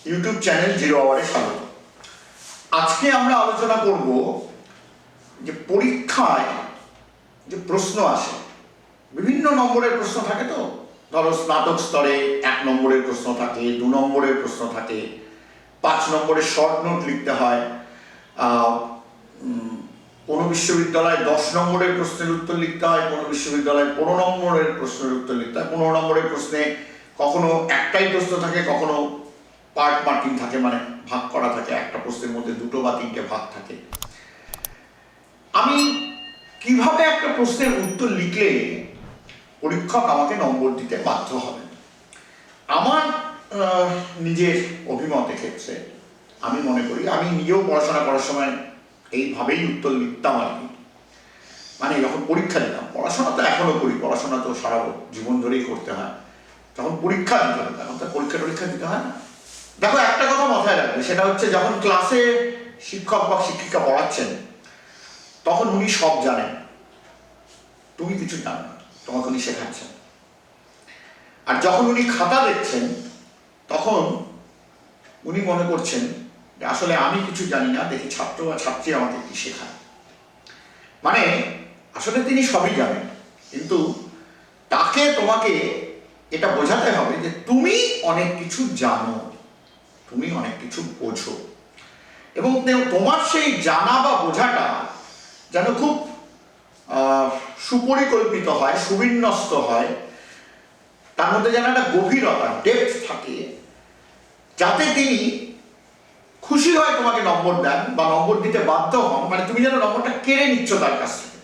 YouTube channel zero আওয়ারে স্বাগত। আজকে আমরা আলোচনা করব যে পরীক্ষায় যে প্রশ্ন আসে, বিভিন্ন নম্বরের প্রশ্ন থাকে। তো ধরো স্নাতক স্তরে 1 নম্বরের প্রশ্ন থাকে, 2 নম্বরের প্রশ্ন থাকে, 5 নম্বরের শর্ট নোট লিখতে হয়, কোনো বিশ্ববিদ্যালয়ে 10 নম্বরের প্রশ্নের উত্তর লিখতে হয়, কোনো বিশ্ববিদ্যালয়ে 15 নম্বরের প্রশ্নের উত্তর লিখতে হয়। 15 নম্বরের প্রশ্নে কখনো একটাই প্রশ্ন থাকে, কখনো পার্ট মার্কিং থাকে, মানে ভাগ করা থাকে, একটা প্রশ্নের মধ্যে 2টো বা 3টে ভাগ থাকে। আমি কিভাবে একটা প্রশ্নের উত্তর লিখলে পরীক্ষক আমাকে নম্বর দিতে বাধ্য হবে, আমার নিজের অভিমতের ক্ষেত্রে আমি মনে করি, আমি নিজেও পড়াশোনা করার সময় এইভাবেই উত্তর লিখতাম আর কি। মানে যখন পরীক্ষা দিতাম, পড়াশোনা তো এখনো করি, পড়াশোনা তো সারা জীবন ধরেই করতে হয়, যখন পরীক্ষা দিতে হয় তখন তো পরীক্ষা দিতে হয় না। দেখো, একটা কথা মাথায় রাখবে, সেটা হচ্ছে যখন ক্লাসে শিক্ষক বা শিক্ষিকা পড়াচ্ছেন তখন উনি সব জানেন, তুমি কিছু জানো না, তোমাকে উনি শেখাচ্ছেন। আর যখন উনি খাতা দেখছেন তখন উনি মনে করছেন যে আসলে আমি কিছু জানি না, দেখি ছাত্র বা ছাত্রী আমাকে কি শেখায়। মানে আসলে তিনি সবই জানেন, কিন্তু তাকে তোমাকে এটা বোঝাতে হবে যে তুমি অনেক কিছু জানো, তুমি অনেক কিছু বোঝো, এবং তোমার সেই জানা বা বোঝাটা যেন খুব সুপরিকল্পিত হয়, সুবিন্যস্ত হয়, তার মধ্যে যেন একটা গভীরতা, ডেপথ থাকে, যাতে তিনি খুশি হয় তোমাকে নম্বর দেন বা নম্বর দিতে বাধ্য হন। মানে তুমি যেন নম্বরটা কেড়ে নিচ্ছ তার কাছ থেকে,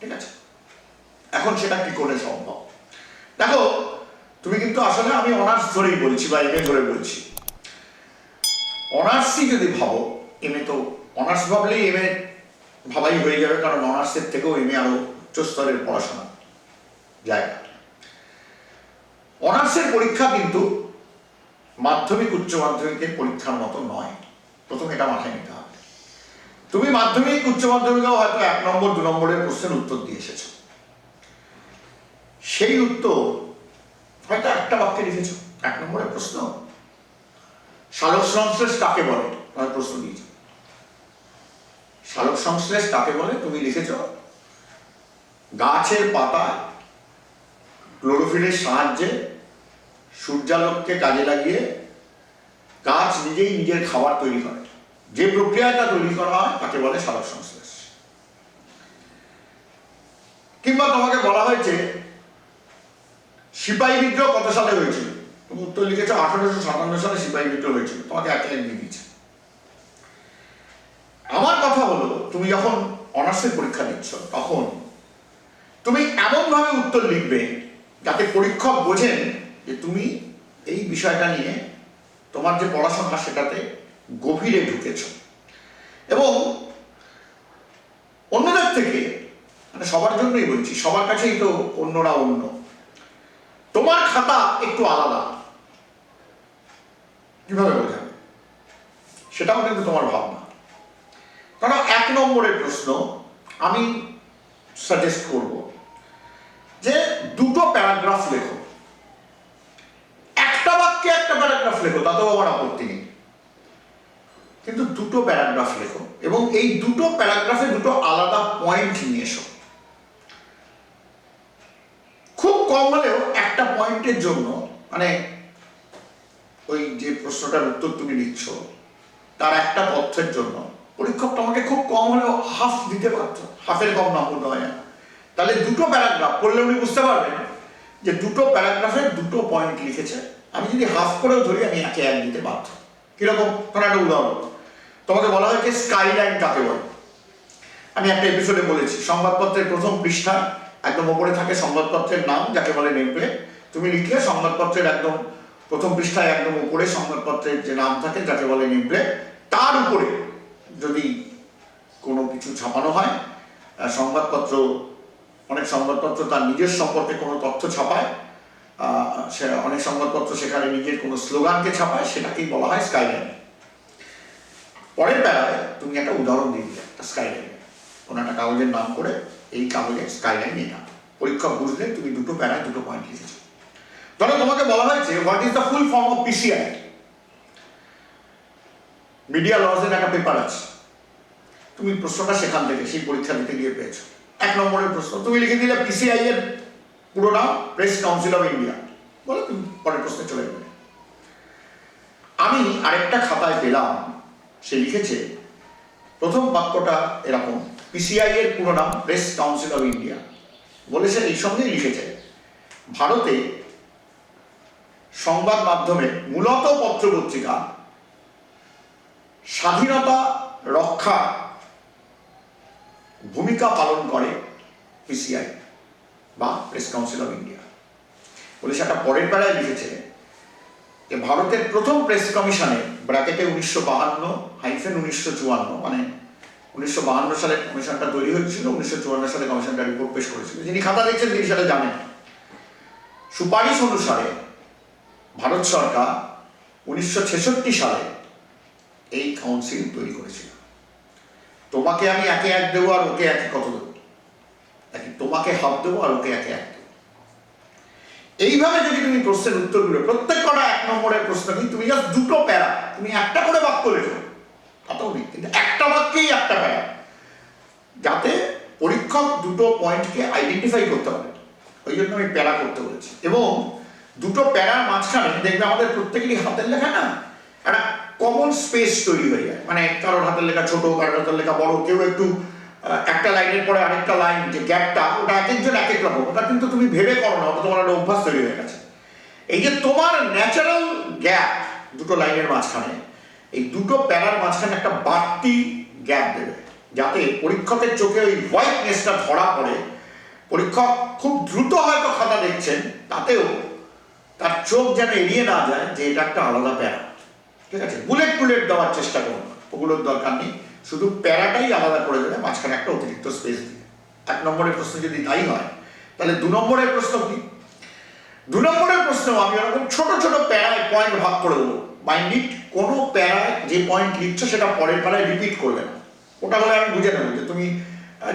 ঠিক আছে? এখন সেটা কি করে সম্ভব? দেখো, তুমি কিন্তু আসলে, আমি অনার্স ধরেই বলছি বা এমএ ধরে বলছি, অনার্সই যদি ভাবো, এমএ তো অনার্স ভাবলেই এমএ ভাবাই হয়ে যাবে, কারণ অনার্সের থেকেও এমএ আরো উচ্চস্তরের পড়াশোনা জায়গা। অনার্সের পরীক্ষা কিন্তু মাধ্যমিক উচ্চ মাধ্যমিকের পরীক্ষার মতো নয়, প্রথম এটা মাথায় নিতে হবে। তুমি মাধ্যমিক উচ্চ মাধ্যমিকেও হয়তো 1 নম্বর 2 নম্বরের প্রশ্নের উত্তর দিয়ে এসেছো, সেই উত্তর হয়তো একটা বাক্যে লিখেছো। 1 নম্বরের প্রশ্ন, সালোক সংশ্লেষ কাকে বলে, তোমার প্রশ্ন দিয়েছো, সালোক সংশ্লেষ কাকে বলে তুমি লিখেছ, গাছের পাতা ক্লোরোফিলের সাহায্যে সূর্যালোককে কাজে লাগিয়ে গাছ নিজেই নিজের খাবার তৈরি করে, যে প্রক্রিয়াটা তৈরি করা হয় তাকে বলে সালোক সংশ্লেষ। কিংবা তোমাকে বলা হয়েছে সিপাহী বিদ্রোহ কত সালে হয়েছিল, তুমি উত্তর লিখেছ 1857 সালে সিপাহী বিদ্রোহ হয়েছিল, তোমাকে 1 লাইন দিয়ে দিচ্ছে। আমার কথা হলো, তুমি যখন অনার্সের পরীক্ষা দিচ্ছ তখন তুমি এমনভাবে উত্তর লিখবে যাতে পরীক্ষক বোঝেন যে তুমি এই বিষয়টা নিয়ে তোমার যে পড়াশোনা সেটাতে গভীরে ঢুকেছ, এবং অন্যদের থেকে, মানে সবার জন্যই বলছি, সবার কাছেই তো অন্যরা অন্য, তোমার খাতা একটু আলাদা। কিভাবে বোঝাবে সেটাও কিন্তু তোমার ভাবনা। কারণ 1 নম্বরের প্রশ্ন আমি সাজেস্ট করব যে 2টো প্যারাগ্রাফ লেখো, একটা বাক্যে একটা প্যারাগ্রাফ লেখো, তাতেও আমার আপত্তি নেই, কিন্তু 2টো প্যারাগ্রাফ লেখো, এবং এই 2টো প্যারাগ্রাফে 2টো আলাদা পয়েন্ট নিয়ে এসো। খুব কম হলেও একটা পয়েন্টের জন্য, মানে ওই যে প্রশ্নটার উত্তর তুমি লিখছো তার একটা তথ্যের জন্য পরীক্ষক তোমাকে খুব কম হলেও হাফ দিতে পারত, হাফের কম নম্বর দেওয়া যায় না। তাহলে 2টো প্যারাগ্রাফ পড়লে উনি বুঝতে পারবেন যে 2টো প্যারাগ্রাফে 2টো পয়েন্ট লিখেছে, আমি যদি হাফ করেও ধরি আমি 1 দিতে বাধ্য। কিরকম? তোমার একটা উদাহরণ, তোমাকে বলা হয়েছে স্কাইলাইন কাকে বলে। আমি একটা এপিসোডে বলেছি, সংবাদপত্রের প্রথম পৃষ্ঠা একদম ওপরে থাকে সংবাদপত্রের নাম, যাকে বলে নেমপ্লেট। তুমি লিখলে সংবাদপত্রের একদম প্রথম পৃষ্ঠায় একদম উপরে সংবাদপত্রের যে নাম থাকে, যাকে বলে নেমপ্লেট, তার উপরে যদি কোনো কিছু ছাপানো হয়, সংবাদপত্র, অনেক সংবাদপত্র তার নিজের সম্পর্কে কোনো তথ্য ছাপায়, সে অনেক সংবাদপত্র সেখানে নিজের কোনো স্লোগানকে ছাপায়, সেটাকেই বলা হয় স্কাইলাইন। পরের বেলায় তুমি একটা উদাহরণ দিয়ে দিলে একটা স্কাইলাইন, কোনো একটা কাগজের নাম করে এই কাগজের স্কাইলাইন এটা, পরীক্ষক বুঝলে তুমি 2টো প্যারায় 2টো পয়েন্ট লিখেছো। ধরো তোমাকে বলা হয়েছে what is the full form of PCI, media লসের একটা পেপার আছে, তুমি প্রশ্নটা সেখান থেকে সেই পরীক্ষা দিতে গিয়ে পেয়েছো। 1 নম্বরের প্রশ্ন তুমি লিখে দিলে পিসিআই এর পুরো নাম প্রেস কাউন্সিল অফ ইন্ডিয়া, বলে তুমি পরের প্রশ্নে চলে যাবে। আমি আরেকটা খাতায় পেলাম, সে লিখেছে প্রথম বাক্যটা এরকম, পিসিআই এর পুরো নাম প্রেস কাউন্সিল অফ ইন্ডিয়া, বলেছে এই সঙ্গেই লিখেছে ভারতে সংবাদ মাধ্যমে মূলত পত্রপত্রিকা স্বাধীনতা রক্ষা ভূমিকা পালন করে পিসিআই বা প্রেস কাউন্সিল অফ ইন্ডিয়া। বলে সেটা পরের বেলায় লিখেছে যে ভারতের প্রথম প্রেস কমিশনে ব্র্যাকেটে 1952-1954, মানে 1952 সালে কমিশনটা তৈরি হয়েছিল, 1954 সালে কমিশনটা রিপোর্ট পেশ করেছিল। যিনি খাতা দেখছেন তিনি সেটা জানেন। সুপারিশ অনুসারে ভারত সরকার 1966 সালে এই কাউন্সিল তৈরি করেছিল। তোমাকে আমি একে 1 দেবো আর ওকে একে কত দেবো, তোমাকে হাফ দেবো আর ওকে একে 1 দেবো। এইভাবে যদি তুমি প্রশ্নের উত্তরগুলো প্রত্যেক কটা 1 নম্বরের প্রশ্ন কি, তুমি জাস্ট দুটো প্যারা, তুমি একটা করে বাক্য লেখো, তাতেও নেই, কিন্তু একটা বাক্যেই একটা প্যারা, যাতে পরীক্ষক দুটো পয়েন্টকে আইডেন্টিফাই করতে পারে। ওই জন্য আমি প্যারা করতে বলেছি। এবং দুটো প্যারার মাঝখানে দেখবে আমাদের প্রত্যেকেরই হাতের লেখা না একটা কমন স্পেস তৈরি হয়ে যায়, মানে কারোর হাতের লেখা ছোট, কারোর হাতের লেখা বড়, কেউ একটু একটা লাইনের পরে আরেকটা লাইন, যে গ্যাপটা ওটা এক একজন এক এক রকম, ওটা কিন্তু তুমি ভেবে করো না, ওটা তোমার একটা অভ্যাস তৈরি হয়ে গেছে। এই যে তোমার ন্যাচারাল গ্যাপ দুটো লাইনের মাঝখানে, এই দুটো প্যারার মাঝখানে একটা বাড়তি গ্যাপ দেবে, যাতে পরীক্ষকের চোখে ওই হোয়াইটনেসটা ধরা পড়ে। পরীক্ষক খুব দ্রুত হয়তো খাতা দেখছেন, তাতেও তার চোখ যেন এড়িয়ে না যায় যে এটা একটা আলাদা প্যারা। ঠিক আছে, বুলেট দেওয়ার চেষ্টা করুন, ওগুলোর দরকার নেই, শুধু প্যারাটাই আলাদা করে দেবে, মাঝখানে একটা অতিরিক্ত স্পেস দিয়ে। 1 নম্বরের প্রশ্ন যদি তাই হয়, তাহলে 2 নম্বরের প্রশ্ন কি? 2 নম্বরের প্রশ্ন আমি এরকম ছোট ছোট প্যারায় পয়েন্ট ভাগ করে দেবো। মাইন্ড ইট, কোনো প্যারায় যে পয়েন্ট লিখছো সেটা পরের প্যারায় রিপিট করবে না। ওটা হলে আমি বুঝে নেবো যে তুমি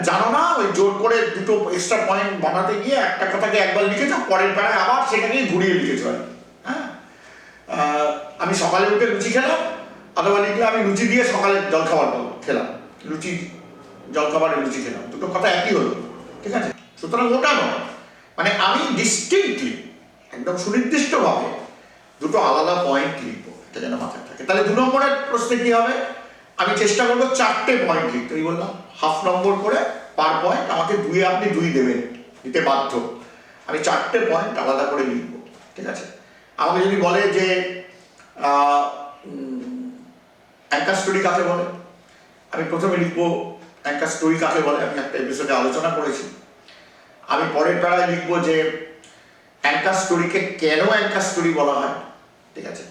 জানো না, ওই জোর করে দুটো এক্সট্রা পয়েন্ট বানাতে গিয়ে একটা কথাকে একবার লিখেছো, পরের প্যারায় আবার সেটাকেই ঘুরিয়ে লিখেছো আর কি। হ্যাঁ, আমি সকালে উঠে লুচি খেলাম, অথবা লিখলে আমি লুচি দিয়ে সকালে জলখাবার খেলাম, লুচি জলখাবারে লুচি খেলাম, দুটো কথা একই হলো। ঠিক আছে, সুতরাং ওটা নয়, মানে আমি ডিস্টিংক্টলি একদম সুনির্দিষ্টভাবে দুটো আলাদা পয়েন্ট লিখবো, এটা যেন মাথায় থাকে। তাহলে 2 নম্বরের প্রশ্নে কি হবে, আমি চেষ্টা করবো 4টে পয়েন্ট লিখতে। ওই বললাম হাফ নম্বর করে পার পয়েন্ট, আমাকে 2 আপনি 2 দেবেন, দিতে বাধ্য। আমি 4টে পয়েন্ট আলাদা করে লিখবো। ঠিক আছে, আমাকে যদি বলে যে অ্যাঙ্কার স্টোরি কাকে বলে, আমি প্রথমে লিখবো অ্যাঙ্কার স্টোরি কাকে বলে, আমি একটা এপিসোডে আলোচনা করেছি। আমি পরের প্যারায় লিখবো যে অ্যাঙ্কার স্টোরিকে কেন অ্যাঙ্কার স্টোরি বলা হয়। ঠিক আছে,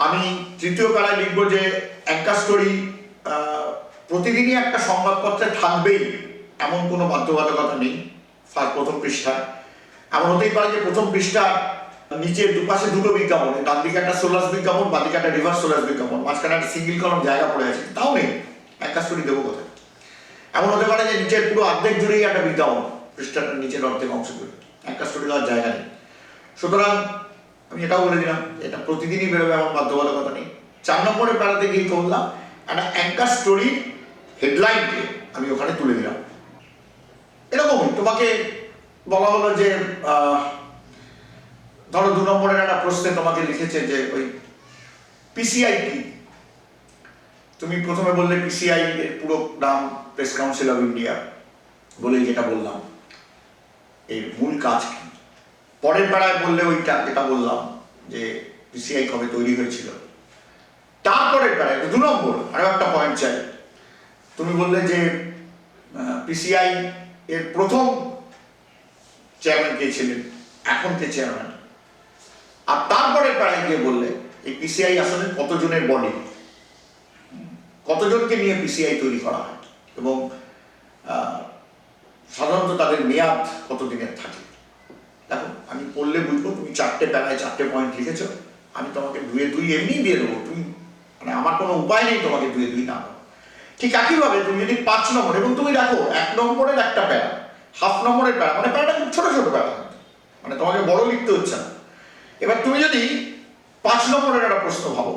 আমি তৃতীয় প্যারায় লিখবো যে অ্যাঙ্কার স্টোরি প্রতিদিনই একটা সংবাদপত্রে থাকবেই এমন কোনো বাধ্যবাধকতা নেই। প্রথম পৃষ্ঠায় এমন হতেই পারে যে প্রথম পৃষ্ঠা নিচে দুপাশে দুটো বিজ্ঞাপন, ডান দিকে একটা সোলাস বিজ্ঞাপন, বাঁ দিকে একটা রিভার্স সোলাস বিজ্ঞাপন, মাঝখানে একটা সিঙ্গেল কলম জায়গা পড়ে আছে, তাও নেই, অ্যাঙ্কার স্টোরি দেবো কোথায়। এমন হতে পারে যে নিচের পুরো অর্ধেক জুড়েই একটা বিজ্ঞাপন, পৃষ্ঠাটার নিচের অর্ধেক অংশ জুড়ে, অ্যাঙ্কার স্টোরি দেওয়ার জায়গা নেই। সুতরাং আমি এটাও বলে দিলাম এটা প্রতিদিনই বেরোবে এমন বাধ্যবাধকতা নেই। 4 নম্বরের প্যারাতে গিয়ে করলাম একটা অ্যাঙ্কার স্টোরির হেডলাইনকে আমি ওখানে তুলে দিলাম। এরকমই তোমাকে বলা হলো যে ধরো 2 নম্বরের একটা প্রশ্নে তোমাকে লিখেছে যে ওই পিসিআই কি, তুমি প্রথমে বললে পিসিআই এর পুরো নাম প্রেস কাউন্সিল অফ ইন্ডিয়া, বলে যেটা বললাম এর মূল কাজ কি। পরের পাড়ায় বললে ওইটা যেটা বললাম যে পিসিআই কবে তৈরি হয়েছিল। তারপরের পাড়ায় 2 নম্বর আরো একটা পয়েন্ট চাই, তুমি বললে যে পিসিআই এর প্রথম চেয়ারম্যান কে ছিলেন, এখন কে চেয়ারম্যান। আর তারপরের পাড়ায় গিয়ে বললে এই পিসিআই আসলে কতজনের বডি, কতজনকে নিয়ে পিসিআই তৈরি করা হয়, এবং সাধারণত তাদের মেয়াদ কতদিনের থাকে। দেখো আমি পড়লে বুঝবো তুমি 4টে প্যারায় 4টে পয়েন্ট লিখেছো, আমি তোমাকে 2 2 এমনি দিয়ে দেবো, তুমি মানে আমার কোনো উপায় নেই তোমাকে 2 2 না দেবো। ঠিক একইভাবে তুমি যদি 5 নম্বর, এবং তুমি দেখো 1 নম্বরের একটা প্যারা, হাফ নম্বরের প্যারা, মানে প্যারাটা খুব ছোট ছোট প্যারা, মানে তোমাকে বড় লিখতে হচ্ছে না। এবার তুমি যদি 5 নম্বরের একটা প্রশ্ন ভাবো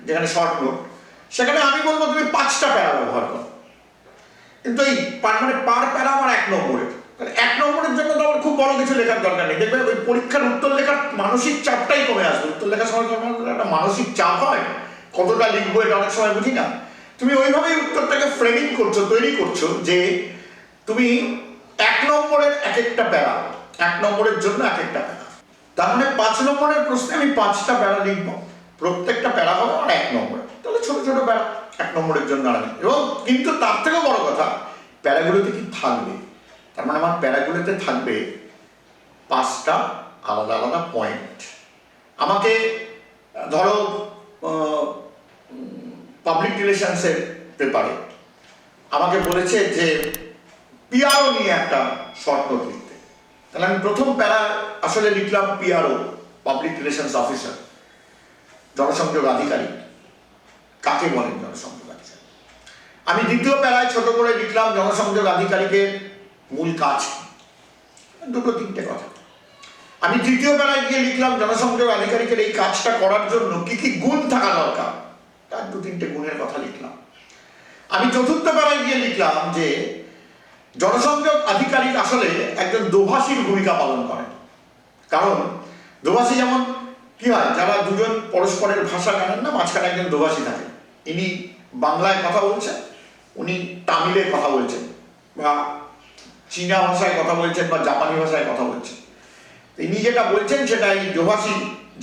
যেখানে শর্ট নোট, সেখানে আমি বলবো তুমি 5টা প্যারা ব্যবহার করো, কিন্তু এই মানে পার প্যারা আমার 1 নম্বরের। 1 নম্বরের জন্য তো আমার খুব বড় কিছু লেখার দরকার নেই। দেখবে ওই পরীক্ষার উত্তর লেখার মানসিক চাপটাই কমে আসবে। উত্তর লেখার সময় একটা মানসিক চাপ হয়, কতটা লিখবো এটা অনেক সময় বুঝি না। তুমি ওইভাবেই উত্তরটাকে ফ্রেমিং করছো, তৈরি করছো যে তুমি 1 নম্বরের এক একটা প্যারা, 1 নম্বরের জন্য এক একটা প্যারা। তার মানে 5 নম্বরের প্রশ্নে আমি 5টা প্যারা লিখবো, প্রত্যেকটা প্যারা হবে আমার 1 নম্বর। তাহলে ছোট ছোট প্যারা 1 নম্বরের জন্য আনি। এবং কিন্তু তার থেকেও বড় কথা, প্যারাগুলোতে কি থাকবে, তার মানে আমার প্যারাগুলোতে থাকবে 5টা আলাদা আলাদা পয়েন্ট। আমাকে ধরো পাবলিক রিলেশনসের পেপারে আমাকে বলেছে যে পিআরও নিয়ে একটা শর্ট নোট লিখতে। তাহলে আমি প্রথম প্যারা আসলে লিখলাম পিআরও, পাবলিক রিলেশনস অফিসার, জনসংযোগ আধিকারিক। কাকে বলেন জনসংযোগ আধিকারিক? আমি দ্বিতীয় প্যারায় ছোট করে লিখলাম জনসংযোগ আধিকারিকের মূল কাজ, 2-3টে কথা। আমি তৃতীয় প্যারায় গিয়ে লিখলাম জনসংযোগ আধিকারিকের এই কাজটা করার জন্য কি কি গুণ থাকা দরকার, তার 2-3টে গুণের কথা লিখলাম। আমি চতুর্থ প্যারায় গিয়ে লিখলাম যে জনসংযোগ আধিকারিক আসলে একজন দোভাষীর ভূমিকা পালন করেন। কারণ দোভাষী যেমন কি হয়, যারা দুজন পরস্পরের ভাষা জানেন না, মাঝখানে একজন দোভাষী থাকে। ইনি বাংলায় কথা বলছেন, উনি তামিলে কথা বলছেন, বা চীনা ভাষায় কথা বলছেন, বা জাপানি ভাষায় কথা বলছেন। ইনি যেটা বলছেন সেটা এই দোভাষী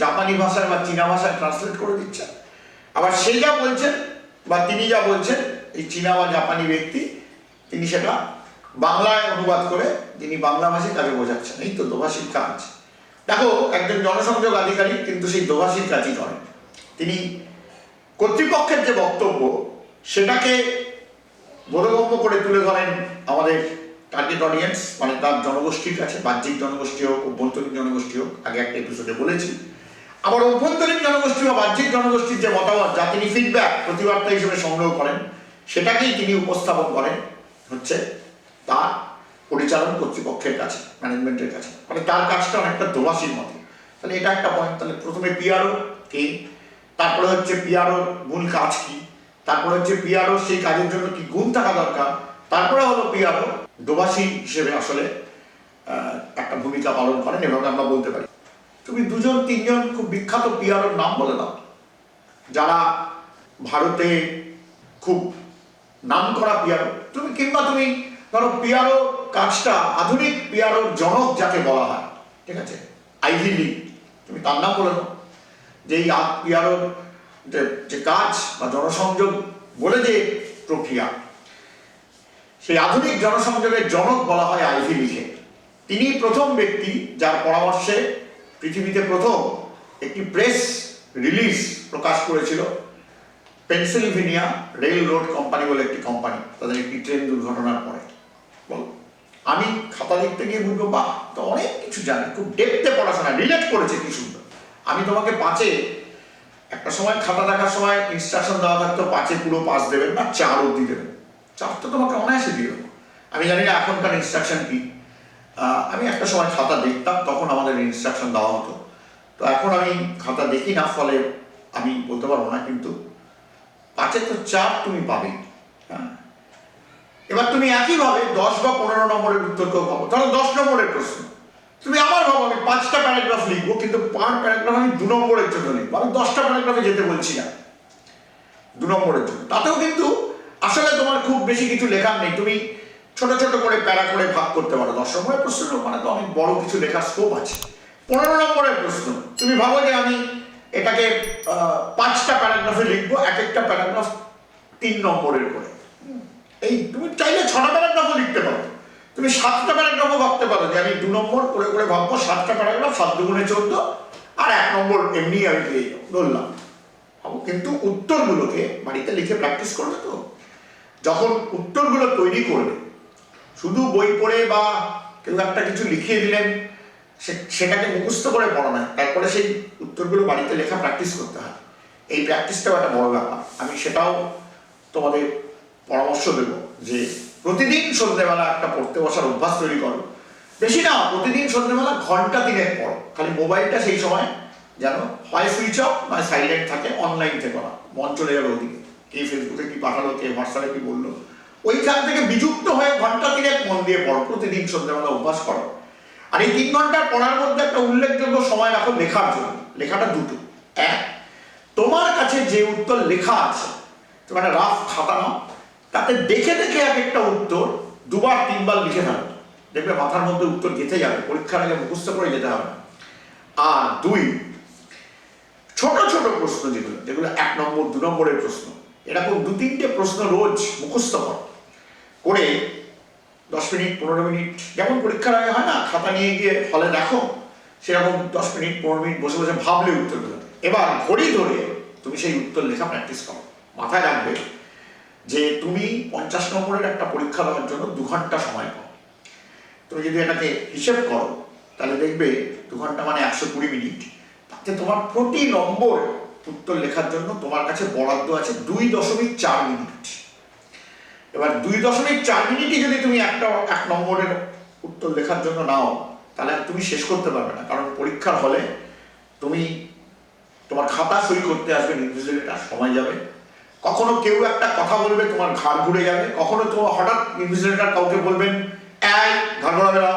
জাপানি ভাষায় বা চীনা ভাষায় ট্রান্সলেট করে দিচ্ছেন। আবার সে যা বলছেন বা তিনি যা বলছেন, এই চীনা বা জাপানি ব্যক্তি, তিনি সেটা বাংলায় অনুবাদ করে তিনি বাংলাভাষী তাকে বোঝাচ্ছেন। এই তো দোভাষীর কাজ। দেখো, একজন জনসংযোগ আধিকারিক কিন্তু সেই দোভাষীর কাজই করেন। তিনি কর্তৃপক্ষের যে বক্তব্য সেটাকে বোধগম্য করে তুলে ধরেন আমাদের টার্গেট অডিয়েন্স, মানে তার জনগোষ্ঠীর কাছে, বাহ্যিক জনগোষ্ঠী হোক, অভ্যন্তরীণ জনগোষ্ঠী হোক, আগে একটা এপিসোডে বলেছি। আবার অভ্যন্তরীণ জনগোষ্ঠী বা বাহ্যিক জনগোষ্ঠীর যে মতামত, যা তিনি ফিডব্যাক প্রতিবার্তা হিসেবে সংগ্রহ করেন, সেটাকেই তিনি উপস্থাপন করেন হচ্ছে তার পরিচালন কর্তৃপক্ষের কাছে, ম্যানেজমেন্টের কাছে। মানে তার কাজটা অনেকটা দোভাষীর মতো। তাহলে এটা একটা পয়েন্ট। তাহলে প্রথমে পিআরও কি, তারপরে হচ্ছে পিআরওর মূল কাজ কি, তারপরে হচ্ছে পিআরও সেই কাজের জন্য কি গুণ থাকা দরকার, তারপরে হলো পিআরও দোভাষী হিসেবে আসলে একটা ভূমিকা পালন করেন, এভাবে আমরা বলতে পারি। তুমি 2-3জন খুব বিখ্যাত পিআরওর নাম বলে দাও, যারা ভারতে খুব নাম করা পিআরও। তুমি কিংবা তুমি ধরো পিআরও কাজটা, আধুনিক পিআরওর জনক যাকে বলা হয়, ঠিক আছে, আইভি লীগ, তুমি তার নাম বলে দাও। যে এই পিআরওর যে কাজ বা জনসংযোগ বলে যে প্রক্রিয়া, সেই আধুনিক জনসংযোগের জনক বলা হয় আইভি লীগকে। তিনি প্রথম ব্যক্তি যার পরামর্শে পৃথিবীতে প্রথম একটি প্রেস রিলিজ প্রকাশ করেছিল পেনসিলভেনিয়া রেল রোড কোম্পানি বলে একটি কোম্পানি, তাদের একটি ট্রেন দুর্ঘটনার পরে। বল, আমি খাতা লিখতে গিয়ে বুঝবো, বাহ, তো অনেক কিছু জানি, খুব ডেপথে পড়াশোনা, রিলেট করেছে কি সুন্দর। আমি তোমাকে 5-এ একটা সময় খাতা দেখার সময় ইনস্ট্রাকশন দেওয়া থাকতো 5-এ পুরো 5 দেবেন না, 4 অবধি দেবেন। 4 তো তোমাকে অনায়াসে দিয়ে দেবো। আমি জানি না এখনকার ইনস্ট্রাকশন কি। আমি একটা সময় খাতা দেখতাম, তখন আমাদের ইনস্ট্রাকশন দেওয়া হতো। তো এখন আমি খাতা দেখি না, ফলে আমি বলতে পারবো না, কিন্তু 5-এ তো 4 তুমি পাবে। হ্যাঁ, এবার তুমি একইভাবে 10 বা 15 নম্বরের উত্তর কেউ পাবো। ধরো 10 নম্বরের প্রশ্ন, তুমি আমার ভাবো আমি 5টা প্যারাগ্রাফ লিখবো, কিন্তু পার প্যারাগ্রাফ আমি 2 নম্বরের জন্য লিখবো। আমি 10টা প্যারাগ্রাফে যেতে বলছি না, 2 নম্বরের জন্য। তাতেও কিন্তু আসলে তোমার খুব বেশি কিছু লেখার নেই। তুমি ছোট ছোট করে প্যারা করে ভাগ করতে পারো। 10 নম্বরের প্রশ্ন মানে তো অনেক বড় কিছু লেখার স্কোপ আছে। 15 নম্বরের প্রশ্ন, তুমি ভাবো যে আমি এটাকে 5টা প্যারাগ্রাফে লিখবো, এক একটা প্যারাগ্রাফ 3 নম্বরের করে। এই তুমি চাইলে 6টা প্যারাগ্রাফও লিখতে পারো, তুমি 7টা প্যারাগ্রাফও ভাবতে পারো যে আমি 2 নম্বর করে করে ভাববো, 7টা প্যারাগ্রাফ, 7 দুগুণে 14, আর 1 নম্বর এমনি আমি পেয়ে যাবো, ধরলাম। কিন্তু উত্তরগুলোকে বাড়িতে লিখে প্র্যাকটিস করবে। তো যখন উত্তরগুলো তৈরি করবে, শুধু বই পড়ে বা কেউ একটা কিছু লিখিয়ে দিলেন সেটাকে মুখস্থ করে পড়া না, তারপরে সেই উত্তরগুলো বাড়িতে লেখা প্র্যাকটিস করতে হয়। এই প্র্যাকটিসটাও একটা বড় ব্যাপার। আমি সেটাও তোমাদের পরামর্শ দেব যে প্রতিদিন সন্ধ্যেবেলা একটা পড়তে বসার অভ্যাস তৈরি করো। বেশি না, প্রতিদিন সন্ধ্যেবেলা ঘন্টা 3 পড়ো। খালি মোবাইলটা সেই সময় যেন হয় সুইচ অফ নয় সাইলেন্ট থাকে, অনলাইন থেকে না, মন চলে যাবে ওদিকে। কে ফেসবুকে কি পাঠালো, কে হোয়াটসঅ্যাপে কি বললো, ওইখান থেকে বিযুক্ত হয়ে ঘন্টা 3 মন দিয়ে পড়ো, প্রতিদিন সন্ধ্যাবেলা অভ্যাস করো। আর এই 3 ঘন্টার পড়ার মধ্যে একটা উল্লেখযোগ্য সময় রাখো লেখার জন্য। লেখাটা দুটো, এক, তোমার কাছে যে উত্তর লেখা আছে তুমি একটা রাফ খাতা নাও, তাতে দেখে দেখে এক একটা উত্তর 2বার 3বার লিখে থাকো, দেখবে মাথার মধ্যে উত্তর গেঁথে যাবে, পরীক্ষার আগে মুখস্থ করে যেতে হবে। আর 2, ছোট ছোট প্রশ্ন যেগুলো 1 নম্বর 2 নম্বরের প্রশ্ন, এরকম 2-3টে প্রশ্ন রোজ মুখস্থ করে 10 মিনিট 15 মিনিট, যেমন পরীক্ষার আগে হয় না খাতা নিয়ে গিয়ে হলে দেখো, সেরকম 10 মিনিট 15 মিনিট বসে বসে ভাবলে উত্তরগুলো, এবার ঘড়ি ধরে তুমি সেই উত্তর লেখা প্র্যাকটিস করো। মাথায় রাখবে যে তুমি 50 নম্বরের একটা পরীক্ষা দেওয়ার জন্য 2 ঘন্টা সময় পাও। তুমি যদি এটাকে হিসেব করো তাহলে দেখবে 2 ঘন্টা মানে 120 মিনিট, তাতে তোমার প্রতি নম্বর উত্তর লেখার জন্য তোমার কাছে বরাদ্দ আছে 2.4 মিনিট। এবার 2.4 মিনিটই যদি তুমি 1 নম্বরের উত্তর লেখার জন্য নাও, তাহলে তুমি শেষ করতে পারবে না, কারণ পরীক্ষার হলে তুমি তোমার খাতা সই করতে আসবে ইনভিজিলেটর, সময় যাবে, কখনো কেউ একটা কথা বলবে তোমার ঘাড় ঘুরে যাবে, কখনো তোমার হঠাৎ ইনভিজিলেটর কাউকে বলবেন এই ঘাড় ঘোরাবে না,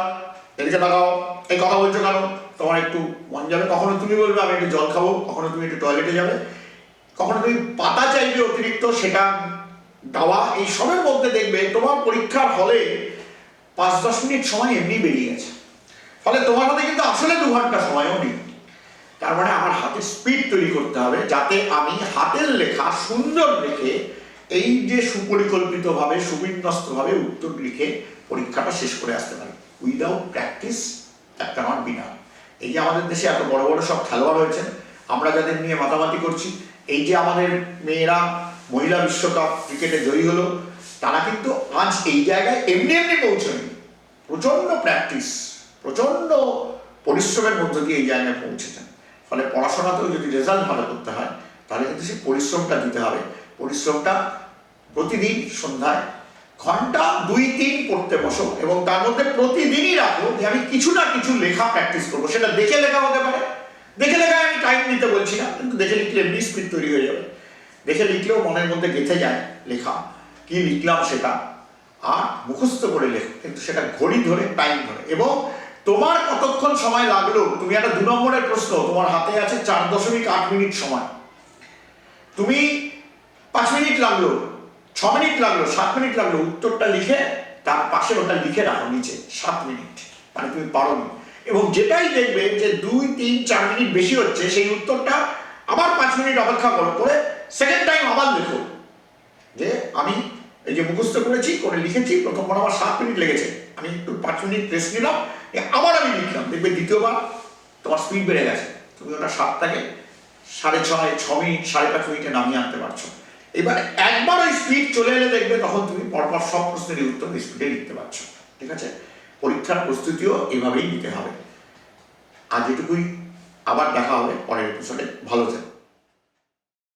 এদিকে তাকাও, এই কথা বলছো কেন, তোমার একটু মন যাবে, কখনো তুমি বলবে আমি একটু জল খাবো, কখনো তুমি একটু টয়লেটে যাবে, কখনো তুমি পাতা চাইবে অতিরিক্ত, সেটা দেওয়া, এই সবের মধ্যে দেখবে তোমার পরীক্ষার হলে 5-10 মিনিট সময় এমনি বেরিয়ে গেছে। ফলে তোমার হাতে কিন্তু আসলে 2 ঘন্টা সময়ও নেই। তার মানে আমার হাতে স্পিড তৈরি করতে হবে, যাতে আমি হাতের লেখা সুন্দর লিখে এই যে সুপরিকল্পিতভাবে সুবিন্যস্তভাবে উত্তর লিখে পরীক্ষাটা শেষ করে আসতে পারি। Without practice that cannot be done. এই যে আমাদের দেশে এত বড় বড় সব খেলোয়াড় হয়েছেন, আমরা যাদের নিয়ে মাতামাতি করছি, এই যে আমাদের মেয়েরা মহিলা বিশ্বকাপ ক্রিকেটে জয়ী হলো, তারা কিন্তু আজ এই জায়গায় এমনি এমনি পৌঁছয়নি, প্রচন্ড প্র্যাকটিস, প্রচন্ড পরিশ্রমের মধ্য দিয়ে এই জায়গায় পৌঁছেছেন। ফলে পড়াশোনাতেও যদি রেজাল্ট ভালো করতে হয়, তাহলে কিন্তু সেই পরিশ্রমটা দিতে হবে। পরিশ্রমটা প্রতিদিন সন্ধ্যায় ঘন্টা 2-3 পড়তে বসো, এবং তার মধ্যে প্রতিদিনই রাখো যে আমি কিছু না কিছু লেখা প্র্যাকটিস করবো। সেটা দেখে লেখা হতে পারে, দেখে লেখায় আমি টাইম দিতে বলছি না, কিন্তু দেখে লিখলে এমনি স্পিড তৈরি হয়ে যাবে। দেখে লিখলেও মনের মধ্যে গেঁথে যায় লেখা, কি লিখলাম সেটা, আর মুখস্থ করে লেখো, কিন্তু সেটা ঘড়ি ধরে টাইম ধরে। এবং তোমার কতক্ষণ সময় লাগলো, তুমি একটা 2 নম্বরের প্রশ্ন, তোমার হাতে আছে 4.8 মিনিট সময়, তুমি 5 মিনিট লাগলো, 6 মিনিট লাগলো, 7 মিনিট লাগলো, উত্তরটা লিখে তার পাশে ওটা লিখে রাখো নিচে 7 মিনিট, মানে তুমি পারোনি। এবং যেটাই দেখবে যে 2-3-4 মিনিট বেশি হচ্ছে, সেই উত্তরটা আবার 5 মিনিট অপেক্ষা করে সেকেন্ড টাইম আবার লেখো, যে আমি এই যে মুখস্থ করেছি করে লিখেছি, প্রথমবার আমার 7 মিনিট লেগেছে, আমি একটু 5 মিনিট রেস্ট নিলাম, আবার আমি লিখলাম, দেখবে দ্বিতীয়বার তোমার স্পিড বেড়ে গেছে, তুমি ওটা 7টাকে 6.5, 6 মিনিট, 5.5 মিনিটে নামিয়ে আনতে পারছো। এবার একবার ওই স্পিড চলে এলে দেখবে তখন তুমি পরপর সব প্রশ্নের উত্তর স্পিডে লিখতে পারছো। ঠিক আছে, পরীক্ষার প্রস্তুতিও এভাবেই নিতে হবে। আজ এটুকুই, আবার দেখা হবে পরের এপিসোডে। ভালো থেকো।